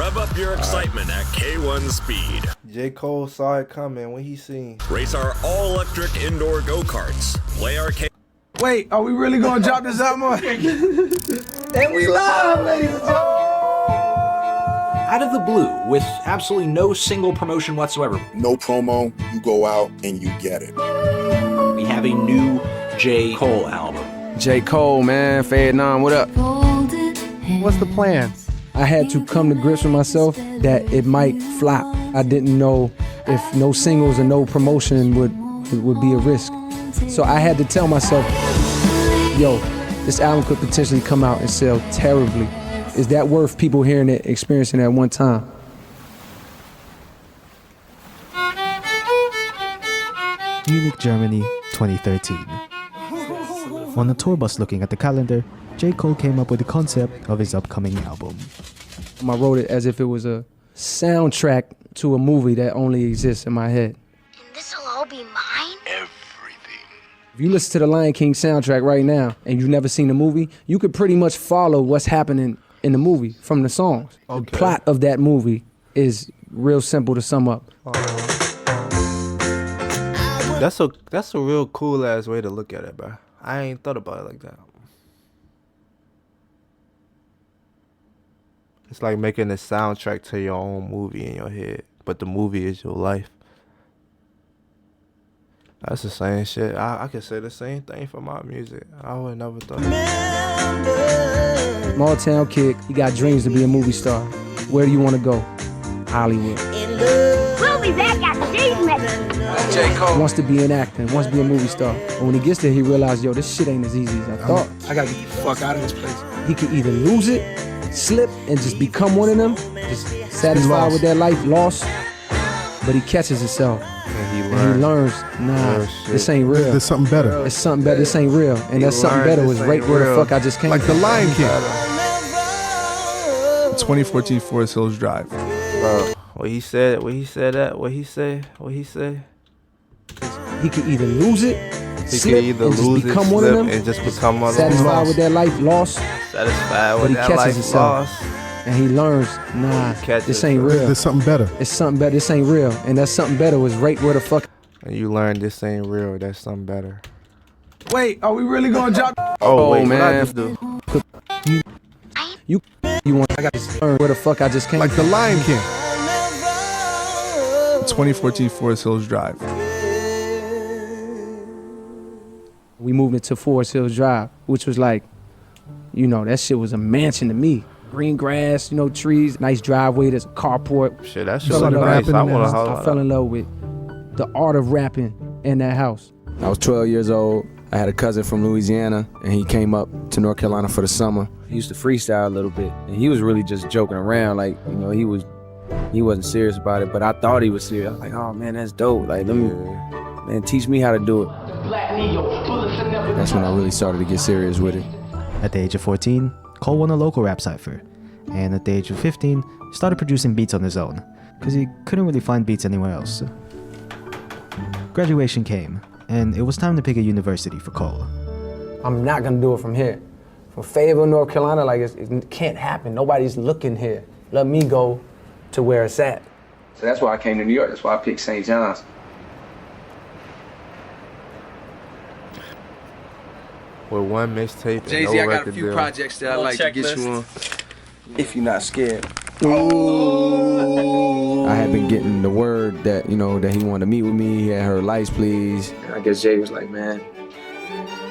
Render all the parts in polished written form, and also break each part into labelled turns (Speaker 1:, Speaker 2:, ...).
Speaker 1: Rev up your excitement at K1 speed.
Speaker 2: J. Cole saw it coming when he seen.
Speaker 1: Race our all-electric indoor go-karts. Play our
Speaker 3: Wait, are we really gonna drop this album? And we live, ladies and gentlemen.
Speaker 4: Out of the blue, with absolutely no single promotion whatsoever.
Speaker 5: No promo, you go out and you get it.
Speaker 4: We have a new J. Cole album.
Speaker 6: J. Cole, man, Fed 9, what up?
Speaker 3: What's the plan?
Speaker 7: I had to come to grips with myself that it might flop. I didn't know if no singles and no promotion would be a risk. So I had to tell myself, yo, this album could potentially come out and sell terribly. Is that worth people hearing it, experiencing it at one time?
Speaker 8: Munich, Germany, 2013. On a tour bus looking at the calendar, J. Cole came up with the concept of his upcoming album.
Speaker 7: I wrote it as if it was a soundtrack to a movie that only exists in my head.
Speaker 9: And this'll all be mine?
Speaker 7: If you listen to the Lion King soundtrack right now and you've never seen the movie, you could pretty much follow what's happening in the movie from the songs. Okay. The plot of that movie is real simple to sum up.
Speaker 2: That's a real cool ass way to look at it, bro. I ain't thought about it like that. It's like making a soundtrack to your own movie in your head, but the movie is your life. That's the same shit. I could say the same thing for my music. I would never thought.
Speaker 7: Small town kid, he got dreams to be a movie star. Where do you want to go? Hollywood.
Speaker 9: We'll be back after these messages.
Speaker 6: J. Cole
Speaker 7: Wants to be an actor, wants to be a movie star. But when he gets there, he realized, yo, this shit ain't as easy as I thought.
Speaker 3: I gotta get the fuck out of this place.
Speaker 7: He could either lose it, slip, and just become one of them, just satisfied with that life, lost. But he catches himself. And he learns, nah, this ain't real.
Speaker 10: There's something better.
Speaker 7: It's something better, this ain't real. And that something better was right where the fuck I just came
Speaker 10: Like
Speaker 7: from.
Speaker 10: the Lion King. 2014 Forest Hills Drive.
Speaker 2: Bro, what he said.
Speaker 7: He could either lose it,
Speaker 2: He
Speaker 7: slip,
Speaker 2: could either
Speaker 7: and just
Speaker 2: lose it,
Speaker 7: become one of
Speaker 2: slip,
Speaker 7: them,
Speaker 2: and just become one of
Speaker 7: satisfied
Speaker 2: them.
Speaker 7: with that life, lost.
Speaker 2: Satisfied
Speaker 7: But
Speaker 2: with
Speaker 7: he
Speaker 2: that
Speaker 7: catches
Speaker 2: life
Speaker 7: himself.
Speaker 2: lost.
Speaker 7: And he learns, nah,
Speaker 2: catches
Speaker 7: this ain't real.
Speaker 10: There's something better.
Speaker 7: It's something better, this ain't real. And that something better was right where the fuck.
Speaker 2: And you learn this ain't real. That's something better.
Speaker 3: Wait, are we really gonna drop?
Speaker 2: Oh wait,
Speaker 6: man.
Speaker 2: what I just do?
Speaker 7: You want, I got to learn where the fuck I just came
Speaker 10: Like
Speaker 7: from.
Speaker 10: the Lion King. 2014 Forest Hills Drive.
Speaker 7: We moved into Forest Hills Drive, which was like, you know, that shit was a mansion to me. Green grass, you know, trees, nice driveway, there's a carport.
Speaker 2: Shit, that shit
Speaker 7: Fell
Speaker 2: look
Speaker 7: in love
Speaker 2: nice.
Speaker 7: rapping
Speaker 2: I
Speaker 7: in that
Speaker 2: want to
Speaker 7: house.
Speaker 2: hold
Speaker 7: I fell in love with the art of rapping in that house.
Speaker 6: I was 12 years old. I had a cousin from Louisiana, and he came up to North Carolina for the summer. He used to freestyle a little bit, and he was really just joking around. Like, you know, he wasn't serious about it, but I thought he was serious. I was like, oh man, that's dope. Like, man, teach me how to do it. That's when I really started to get serious with it.
Speaker 8: At the age of 14, Cole won a local rap cypher, and at the age of 15, started producing beats on his own, because he couldn't really find beats anywhere else. Graduation came, and it was time to pick a university for Cole.
Speaker 7: I'm not gonna do it from here. From Fayetteville, North Carolina, like it can't happen. Nobody's looking here. Let me go to where it's at.
Speaker 6: So that's why I came to New York. That's why I picked St. John's.
Speaker 2: with one mixtape and
Speaker 6: Jay-Z,
Speaker 2: no
Speaker 6: I got a
Speaker 2: record
Speaker 6: few
Speaker 2: deal.
Speaker 6: projects that I'd like to get you on. If you're not scared.
Speaker 7: I had been getting the word that, you know, that he wanted to meet with me. He had heard Lights Please.
Speaker 6: I guess Jay was like, man,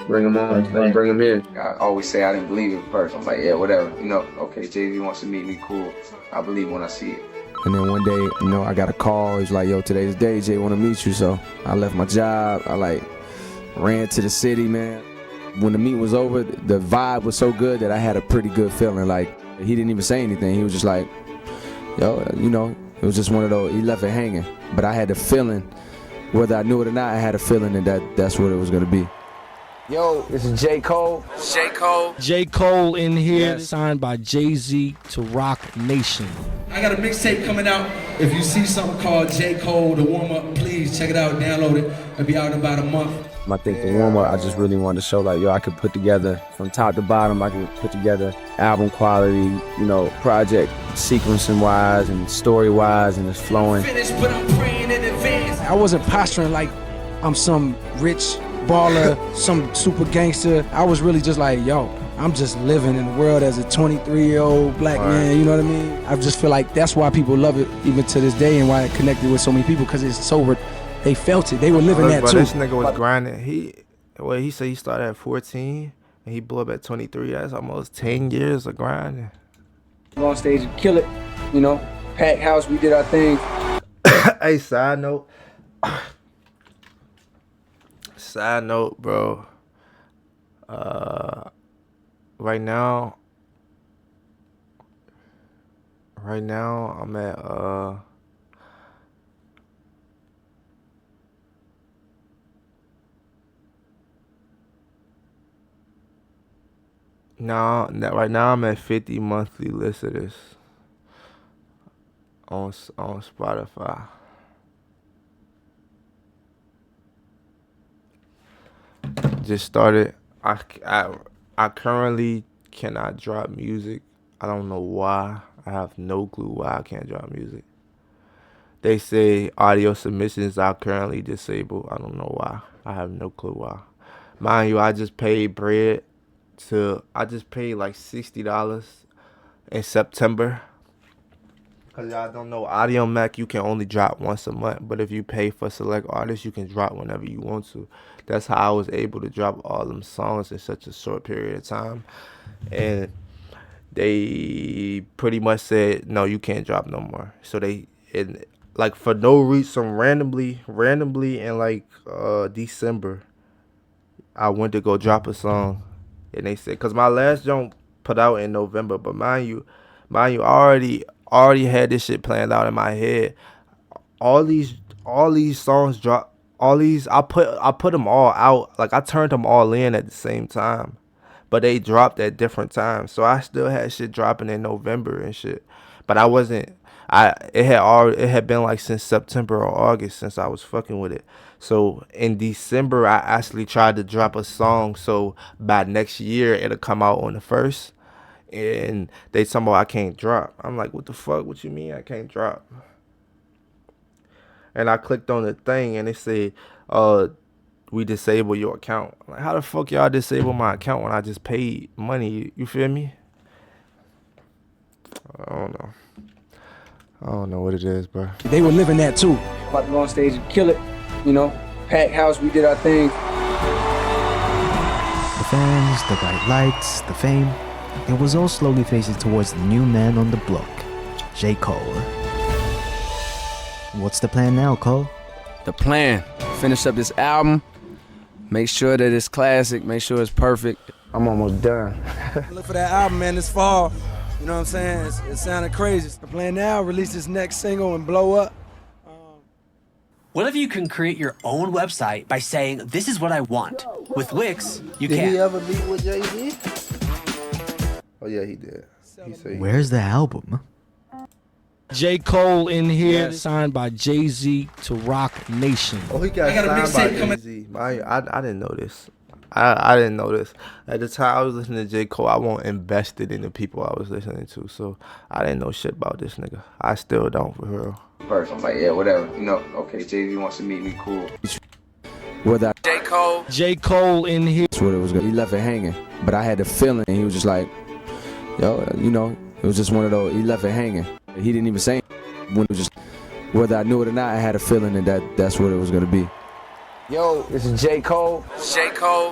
Speaker 6: bring him on, bring him here. I always say I didn't believe it first. I was like, yeah, whatever. You know, okay, Jay-Z wants to meet me, cool. I believe when I see it.
Speaker 7: And then one day, you know, I got a call. He's like, yo, today's the day, Jay want to meet you. So I left my job. I ran to the city, man. When the meet was over, the vibe was so good that I had a pretty good feeling. Like, he didn't even say anything. He was just like, yo, you know, it was just one of those, he left it hanging. But I had the feeling, whether I knew it or not, I had a feeling that that's what it was going to be. Yo, this is J. Cole.
Speaker 6: J. Cole.
Speaker 11: J. Cole in here, signed by Jay-Z to Rock Nation.
Speaker 3: I got a mixtape coming out. If you see something called J. Cole, The Warm Up, please check it out, download it. It'll be out in about a month.
Speaker 6: I think the warm-up, I just really wanted to show like, yo, I could put together from top to bottom, I could put together album quality, you know, project sequencing wise and story wise, and it's flowing.
Speaker 3: I wasn't posturing like I'm some rich baller, some super gangster. I was really just like, yo, I'm just living in the world as a 23-year-old black man, you know what I mean? I just feel like that's why people love it even to this day and why it connected with so many people, because it's so, they felt it. They were living that too.
Speaker 2: This nigga was grinding. He said he started at 14 and he blew up at 23. That's almost 10 years of grinding.
Speaker 7: Go on stage and kill it, you know, packed house, we did our thing.
Speaker 2: Hey, side note, bro. Right now I'm at right now I'm at 50 monthly listeners on Spotify. Just started. I currently cannot drop music. I don't know why. I have no clue why I can't drop music. They say audio submissions are currently disabled. I don't know why. I have no clue why. Mind you, I just paid like $60 in September. Because y'all don't know, Audio Mac, you can only drop once a month. But if you pay for select artists, you can drop whenever you want to. That's how I was able to drop all them songs in such a short period of time. And they pretty much said, no, you can't drop no more. So like for no reason, randomly in like December, I went to go drop a song. And they said, because my last joint put out in November, but mind you, I already had this shit planned out in my head. All these songs drop. I put them all out. Like I turned them all in at the same time, but they dropped at different times. So I still had shit dropping in November and shit. But I wasn't. It had been like since September or August since I was fucking with it. So in December I actually tried to drop a song. So by next year it'll come out on the 1st. And they talking about I can't drop. I'm like, what the fuck? What you mean I can't drop? And I clicked on the thing and it said, we disable your account. I'm like, how the fuck y'all disable my account when I just paid money? You feel me? I don't know what it is, bro.
Speaker 3: They were living that too.
Speaker 7: About to go on stage and kill it, you know, packed house, we did our thing.
Speaker 8: The fans, the bright lights, the fame. It was all slowly facing towards the new man on the block, J. Cole. What's the plan now, Cole?
Speaker 6: The plan, finish up this album, make sure that it's classic, make sure it's perfect. I'm almost done.
Speaker 3: Look for that album, man, this fall. You know what I'm saying? It sounded crazy. The plan now, release this next single and blow up.
Speaker 12: What if you can create your own website by saying, this is what I want? With Wix, you can.
Speaker 2: Did he ever meet with Jay-Z? Oh yeah, he did. He said
Speaker 8: Where's the album?
Speaker 11: J. Cole in here, signed by Jay-Z to Rock Nation.
Speaker 2: Oh, he got signed by Jay-Z. I didn't know this. I didn't know this. At the time I was listening to J. Cole, I wasn't invested in the people I was listening to. So I didn't know shit about this nigga. I still don't, for real.
Speaker 7: First, I'm like, yeah, whatever. You know, okay, Jay-Z wants to meet me, cool.
Speaker 6: Without
Speaker 11: J. Cole in here.
Speaker 6: That's what it was gonna. He left it hanging. But I had the feeling, and he was just like, yo, you know, it was just one of those, he left it hanging. He didn't even say it. When it was just, whether I knew it or not, I had a feeling that that's what it was gonna be.
Speaker 7: Yo, this is J. Cole.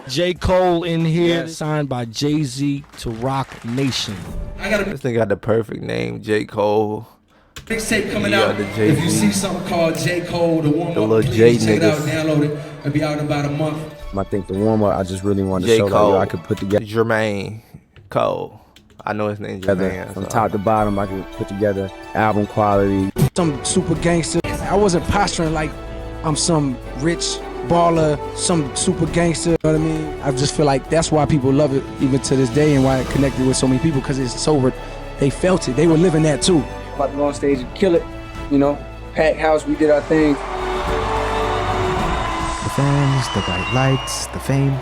Speaker 11: J. Cole in here, signed by Jay-Z to Rock Nation.
Speaker 2: This nigga got the perfect name, J. Cole.
Speaker 3: Mixtape coming out. If you see something called J. Cole, the warm-up, please
Speaker 2: J
Speaker 3: check it out,
Speaker 2: niggas.
Speaker 3: download it. It'll be out in about a month.
Speaker 6: I think the warm-up, I just really wanted to
Speaker 2: J.
Speaker 6: show
Speaker 2: Cole.
Speaker 6: like, yo, I could put together
Speaker 2: Jermaine Cole. I know his name's Jermaine.
Speaker 6: from top to bottom, I could put together album quality.
Speaker 3: Some super gangster. I wasn't posturing like I'm some rich baller, some super gangster, you know what I mean? I just feel like that's why people love it even to this day and why it connected with so many people, because it's so, they felt it. They were living that too.
Speaker 7: About to go on stage and kill it, you know, packed house, we did our thing.
Speaker 8: The fans, the bright lights, the fame,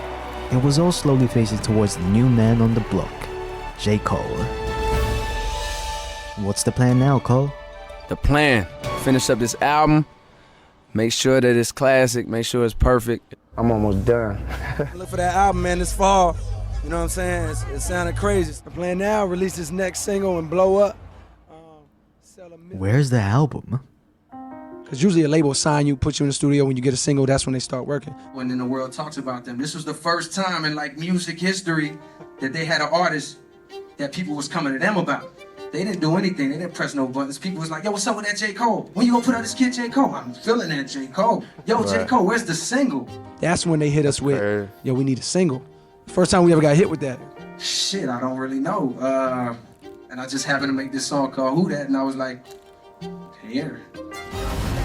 Speaker 8: it was all slowly facing towards the new man on the block, J. Cole. What's the plan now, Cole?
Speaker 6: The plan, finish up this album, make sure that it's classic, make sure it's perfect. I'm almost done.
Speaker 3: Look for that album, man, this fall. You know what I'm saying? It sounded crazy. The plan now, release this next single and blow up.
Speaker 8: Where's the album?
Speaker 3: Because usually a label will sign you, put you in the studio. When you get a single, that's when they start working. When then the world talks about them. This was the first time in like music history that they had an artist that people was coming to them about. They didn't do anything. They didn't press no buttons. People was like, yo, what's up with that J. Cole? When you gonna put out this kid J. Cole? I'm feeling that J. Cole. Yo, J. Cole, where's the single? That's when they hit us with, yo, we need a single. First time we ever got hit with that. Shit, I don't really know. And I just happened to make this song called Who Dat, and I was like, here.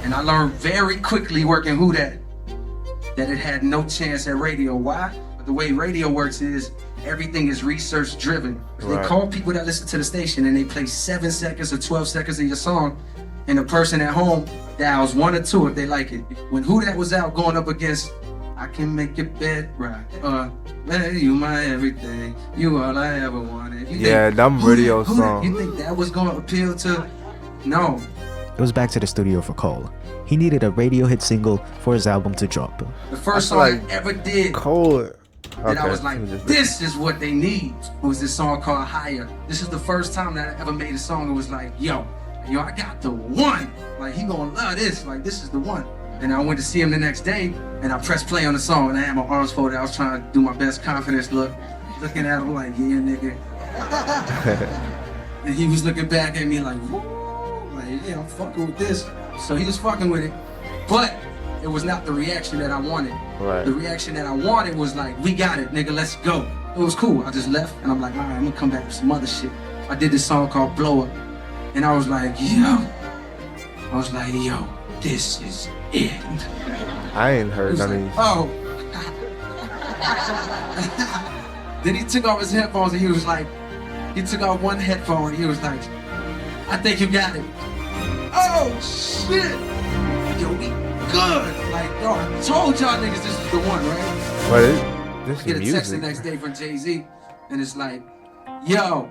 Speaker 3: And I learned very quickly working Who Dat that it had no chance at radio. Why? But the way radio works is everything is research driven. They call people that listen to the station and they play 7 seconds or 12 seconds of your song, and the person at home dials 1 or 2 if they like it. When Who Dat was out going up against I Can Make Your Bed Right, man, you my everything, you all I ever wanted.
Speaker 2: Them radio songs.
Speaker 3: You think that was gonna appeal to? No.
Speaker 8: It was back to the studio for Cole. He needed a radio hit single for his album to drop.
Speaker 3: The first song I ever did
Speaker 2: Cole.
Speaker 3: that I was like, this is what they need, was this song called Higher. This is the first time that I ever made a song that was like, yo, I got the one. Like, he gonna love this. Like, this is the one. And I went to see him the next day, and I pressed play on the song, and I had my arms folded. I was trying to do my best confidence look, looking at him like, yeah, nigga. And he was looking back at me like, woo, like, yeah, I'm fucking with this. So he was fucking with it, but it was not the reaction that I wanted. The reaction that I wanted was like, we got it, nigga, let's go. It was cool. I just left, and I'm like, all right, I'm gonna come back with some other shit. I did this song called Blow Up, and I was like, yo, this is it.
Speaker 2: I ain't heard none of these.
Speaker 3: Oh. Then he took off his headphones and he was like, he took off one headphone and he was like, I think you got it. Oh shit! Yo, we good. Like, yo, I told y'all niggas this is the one, right?
Speaker 2: But this
Speaker 3: I get a
Speaker 2: music.
Speaker 3: text the next day from Jay-Z and it's like, yo,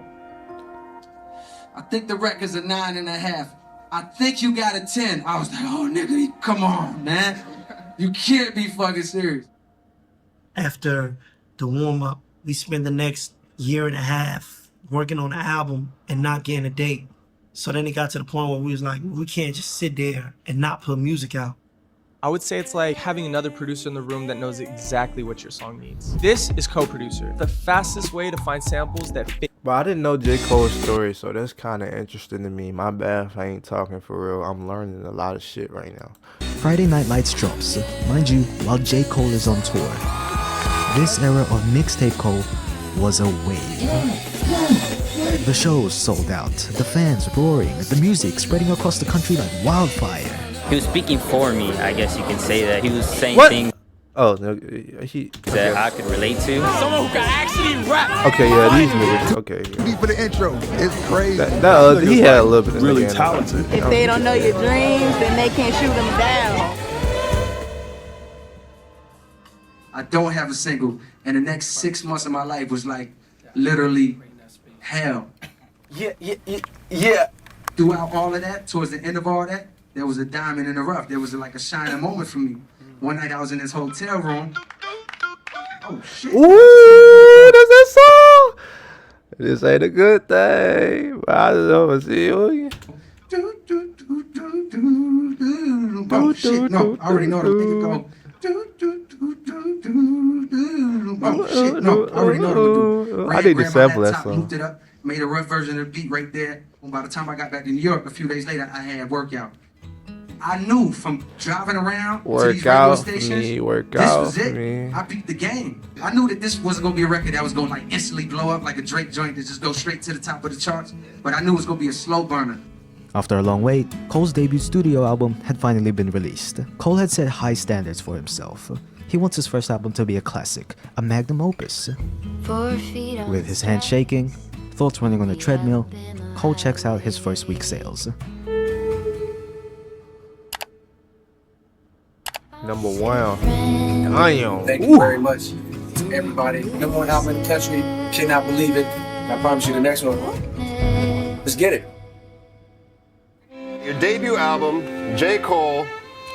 Speaker 3: I think the record's a 9.5. I think you got a 10. I was like, oh, nigga, come on, man. You can't be fucking serious.
Speaker 13: After the warm-up, we spent the next 1.5 years working on the album and not getting a date. So then it got to the point where we was like, we can't just sit there and not put music out.
Speaker 14: I would say it's like having another producer in the room that knows exactly what your song needs. This is co-producer, the fastest way to find samples that fit.
Speaker 2: But I didn't know J. Cole's story, so that's kind of interesting to me. My bad if I ain't talking for real. I'm learning a lot of shit right now.
Speaker 8: Friday Night Lights drops, mind you, while J. Cole is on tour. This era of mixtape Cole was a wave. The shows sold out, the fans roaring, the music spreading across the country like wildfire.
Speaker 15: He was speaking for me, I guess you can say that. He was saying things
Speaker 2: that
Speaker 15: I could relate to. Someone who can actually rap.
Speaker 2: Okay, yeah, these niggas. Okay.
Speaker 16: Yeah. For the intro, it's crazy.
Speaker 2: He had a little bit of
Speaker 16: really talented.
Speaker 17: If they don't know your dreams, then they can't shoot them down.
Speaker 3: I don't have a single, and the next 6 months of my life was like literally hell. Yeah. Throughout all of that, towards the end of all that, there was a diamond in the rough. There was like a shining moment for me. One night I was in this hotel room. Oh shit.
Speaker 2: Ooh, that's that song. This ain't a good thing. But I just want to see you.
Speaker 3: Oh shit, no, I already know the thing go. Oh shit, no, I already know what to do.
Speaker 2: I need to sample that song.
Speaker 3: Looped it up, made a rough version of the beat right there. And by the time I got back to New York, a few days later, I had Workout. I knew from driving around to these radio stations, this was it. I beat the game. I knew that this wasn't gonna be a record that was gonna like instantly blow up like a Drake joint that just go straight to the top of the charts. But I knew it was gonna be a slow burner.
Speaker 8: After a long wait, Cole's debut studio album had finally been released. Cole had set high standards for himself. He wants his first album to be a classic, a magnum opus. With his hands shaking, thoughts running on a treadmill, Cole checks out his first week's sales.
Speaker 2: Number 1. Damn.
Speaker 7: Thank you very much to everybody. Number 1 album in the country. Cannot believe it. I promise you the next one. Let's get it.
Speaker 18: Your debut album, J. Cole,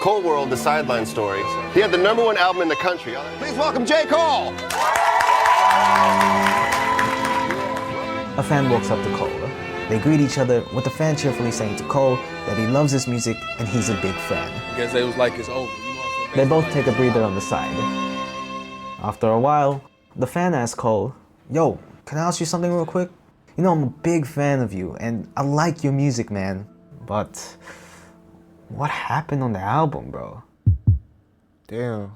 Speaker 18: Cole World, The Sideline Story. He had the number 1 album in the country. Please welcome J. Cole.
Speaker 19: A fan walks up to Cole. They greet each other with the fan cheerfully saying to Cole that he loves his music and he's a big fan.
Speaker 6: I guess it was like it's over.
Speaker 19: They both take a breather on the side. After a while, the fan asks Cole, "Yo, can I ask you something real quick? You know, I'm a big fan of you and I like your music, man. But what happened on the album, bro?"
Speaker 2: Damn.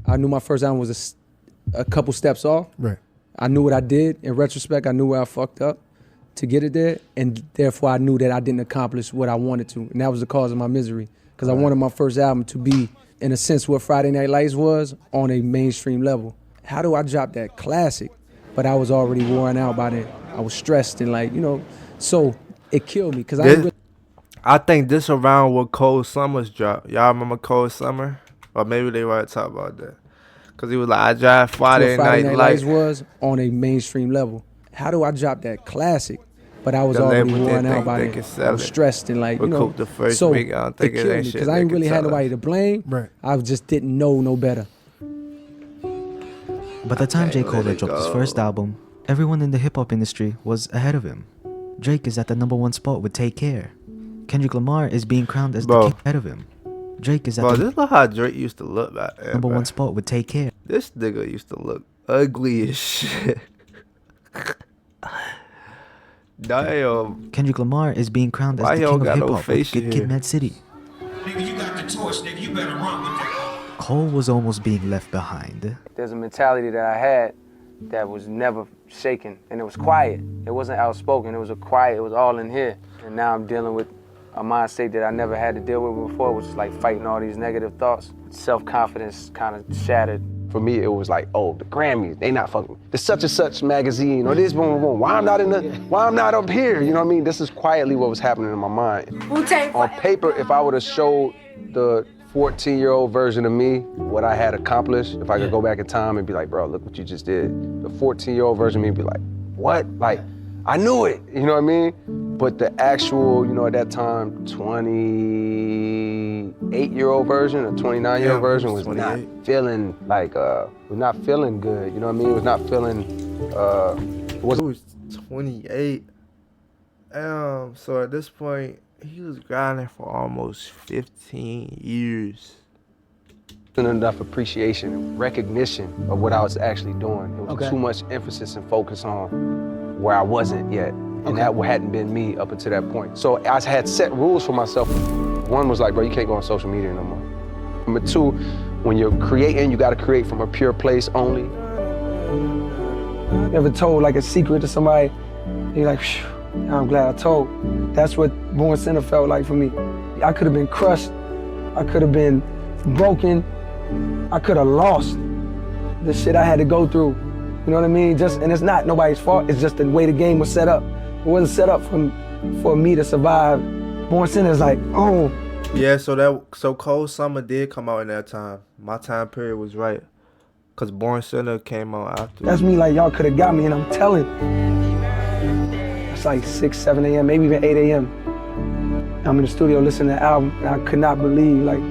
Speaker 3: I knew my first album was a couple steps off.
Speaker 10: Right.
Speaker 3: I knew what I did. In retrospect, I knew where I fucked up to get it there, and therefore I knew that I didn't accomplish what I wanted to, and that was the cause of my misery. Because I wanted my first album to be, in a sense, what Friday Night Lights was on a mainstream level. How do I drop that classic? But I was already worn out by then. I was stressed and so it killed me because
Speaker 2: I think this around what Cold Summer's dropped. Y'all remember Cold Summer? Or maybe they want to talk about that. Because he was like, I drive Friday Night Lights
Speaker 3: was on a mainstream level. How do I drop that classic? But I was already worn out by then. I was stressed and
Speaker 2: the first
Speaker 3: so
Speaker 2: week, I don't think
Speaker 3: it killed me because I ain't really had nobody to blame.
Speaker 10: Right.
Speaker 3: I just didn't know no better.
Speaker 8: By the time J. Cole had dropped his first album, everyone in the hip-hop industry was ahead of him. Drake is at the number 1 spot with Take Care. Kendrick Lamar is being crowned as the king ahead of him. Drake is at
Speaker 2: this is how Drake used to look back then,
Speaker 8: number 1 spot with Take Care.
Speaker 2: This nigga used to look ugly as shit. Damn.
Speaker 8: Kendrick Lamar is being crowned as the king of hip-hop with Good Kid, Mad City.
Speaker 20: Nigga, you got the torch, nigga. You better run with that.
Speaker 8: Cole was almost being left behind.
Speaker 6: There's a mentality that I had that was never shaken, and it was quiet. It wasn't outspoken. It was quiet. It was all in here. And now I'm dealing with a mindset that I never had to deal with before, which is like fighting all these negative thoughts. Self-confidence kind of shattered.
Speaker 7: For me, it was like, oh, the Grammys, they not fucking. The such and such magazine, or this, boom, boom. Why I'm not up here? You know what I mean? This is quietly what was happening in my mind. On paper, if I would have showed the 14-year-old version of me what I had accomplished, if I could go back in time and be like, bro, look what you just did. The 14-year-old version of me would be like, what? Like, I knew it, you know what I mean? But the actual, at that time, 28-year-old version or 29-year-old version was not feeling like, was not feeling good, you know what I mean? It was not feeling,
Speaker 2: it was 28. So at this point, he was grinding for almost 15 years.
Speaker 7: Enough appreciation and recognition of what I was actually doing. It was too much emphasis and focus on where I wasn't yet. And that hadn't been me up until that point. So I had set rules for myself. One was like, bro, you can't go on social media no more. Number 2, when you're creating, you gotta create from a pure place only. You ever told like a secret to somebody, you're like, I'm glad I told. That's what Born Sinner felt like for me. I could have been crushed. I could have been broken. I could have lost the shit I had to go through. You know what I mean? And it's not nobody's fault. It's just the way the game was set up. It wasn't set up for me to survive. Born Sinner is like, oh.
Speaker 2: Yeah, so Cold Summer did come out in that time. My time period was right. Cause Born Sinner came out after.
Speaker 3: That's me, like y'all could have got me, and I'm telling. It's like 6, 7 a.m., maybe even 8 a.m. I'm in the studio listening to the album, and I could not believe, like,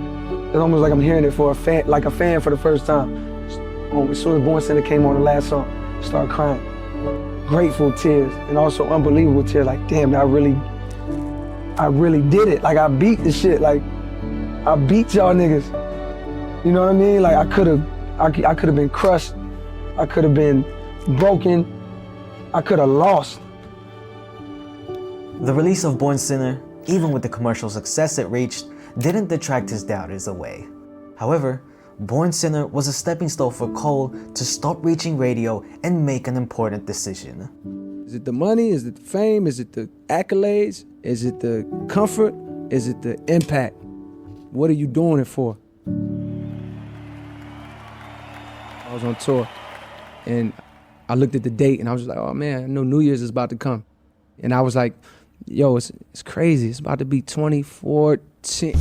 Speaker 3: it's almost like I'm hearing it for a fan for the first time. As soon as Born Sinner came on the last song, I started crying. Grateful tears, and also unbelievable tears, like, damn, I really did it. Like, I beat the shit, like, I beat y'all niggas. You know what I mean? Like, I could have been crushed. I could have been broken. I could have lost.
Speaker 19: The release of Born Sinner, even with the commercial success it reached, didn't detract his doubters away. However, Born Sinner was a stepping stone for Cole to stop reaching radio and make an important decision.
Speaker 3: Is it the money? Is it the fame? Is it the accolades? Is it the comfort? Is it the impact? What are you doing it for? I was on tour and I looked at the date and I was like, oh man, I know New Year's is about to come. And I was like, yo, it's crazy. It's about to be 2014.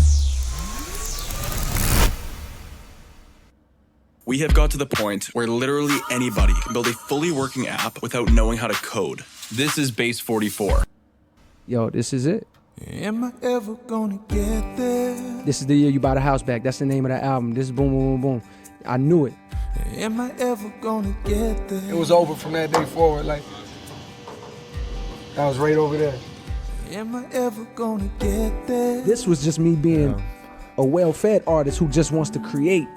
Speaker 21: We have got to the point where literally anybody can build a fully working app without knowing how to code. This is Base 44.
Speaker 3: Yo, this is it.
Speaker 22: Am I ever gonna get there?
Speaker 3: This is the year you buy the house back. That's the name of the album. This is boom, boom, boom, boom. I knew it.
Speaker 22: Am I ever gonna get there?
Speaker 3: It was over from that day forward. Like, I was right over there.
Speaker 22: Am I ever gonna get there?
Speaker 3: This was just me being a well-fed artist who just wants to create.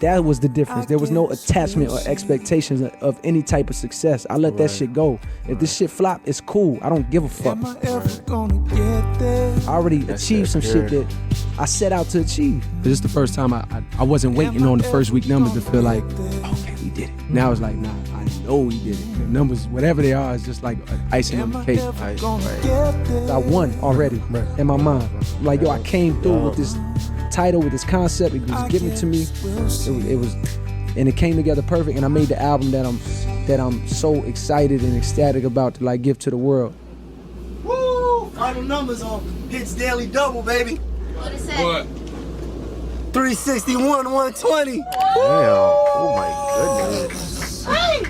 Speaker 3: That was the difference. There was no attachment or expectations of any type of success. I let that shit go. If this shit flop, it's cool. I don't give a fuck.
Speaker 22: Am I ever gonna get there?
Speaker 3: I already achieved some shit that I set out to achieve. This is the first time I wasn't waiting on the first week numbers to feel like, okay, we did it. Now it's like, nah, I know we did it. The numbers, whatever they are, is just like icing on the cake. I won already in my mind. I'm like, yo, I came through with this title, with this concept. It was given to me. It was, and it came together perfect. And I made the album that I'm so excited and ecstatic about to like give to the world.
Speaker 13: Woo! Final numbers on Hits Daily Double, baby.
Speaker 9: What is that?
Speaker 21: What?
Speaker 13: 361, 120.
Speaker 2: Damn. Oh my goodness.
Speaker 13: Hey!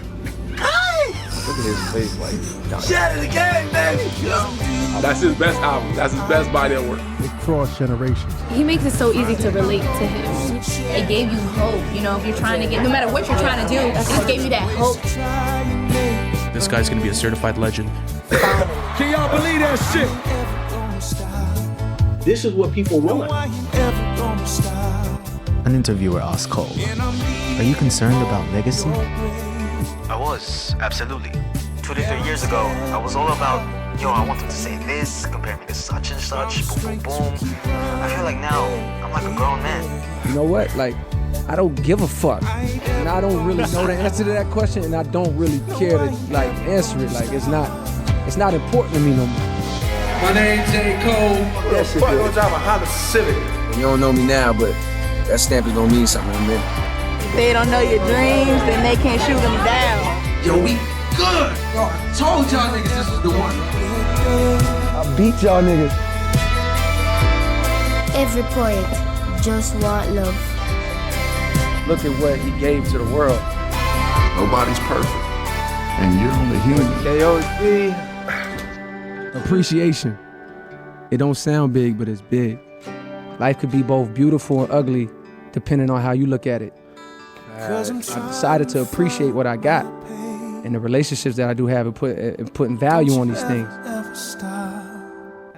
Speaker 13: Hey!
Speaker 2: Look at his face like.
Speaker 13: Shatter the game, baby.
Speaker 10: That's his best album. That's his best body of work.
Speaker 3: It crossed generations.
Speaker 23: He makes it so easy to relate to him.
Speaker 9: It gave you hope, you know, if you're trying to get, no matter what you're trying to do, it just gave you that hope.
Speaker 24: This guy's gonna be a certified legend.
Speaker 3: Can y'all believe that shit?
Speaker 4: This is what people want.
Speaker 8: An interviewer asked Cole, "Are you concerned about legacy?"
Speaker 25: I was, absolutely. 23 years ago, I was all about, yo, I want them to say this, compare me to such and such, boom, boom, boom. I feel like now, I'm like a grown man.
Speaker 3: You know what? Like, I don't give a fuck. And I don't really know the answer to that question, and I don't really care to, like, answer it. Like, it's not important to me no more.
Speaker 26: My name's J. Cole.
Speaker 3: That shit
Speaker 26: gonna drive a Honda Civic.
Speaker 6: You don't know me now, but that stamp is gonna mean something in a minute.
Speaker 17: If they don't know your dreams, then they can't shoot them down.
Speaker 26: Yo, we good. Yo, I told y'all niggas this was the one.
Speaker 3: I beat y'all niggas.
Speaker 9: Every poet just want love.
Speaker 3: Look at what he gave to the world.
Speaker 16: Nobody's perfect, and you're only human.
Speaker 2: KOC.
Speaker 3: Appreciation. It don't sound big, but it's big. Life could be both beautiful and ugly, depending on how you look at it. I decided to appreciate what I got and the relationships that I do have and putting value on these things.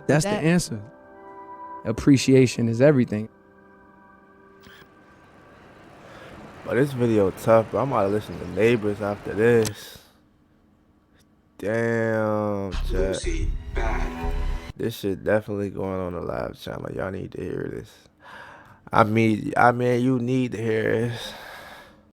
Speaker 3: That's the answer. Appreciation is everything.
Speaker 2: But this video tough, bro. I'm about to listen to Neighbors after this. Damn, chat. This shit definitely going on the live channel. Y'all need to hear this. I mean, you need to hear this.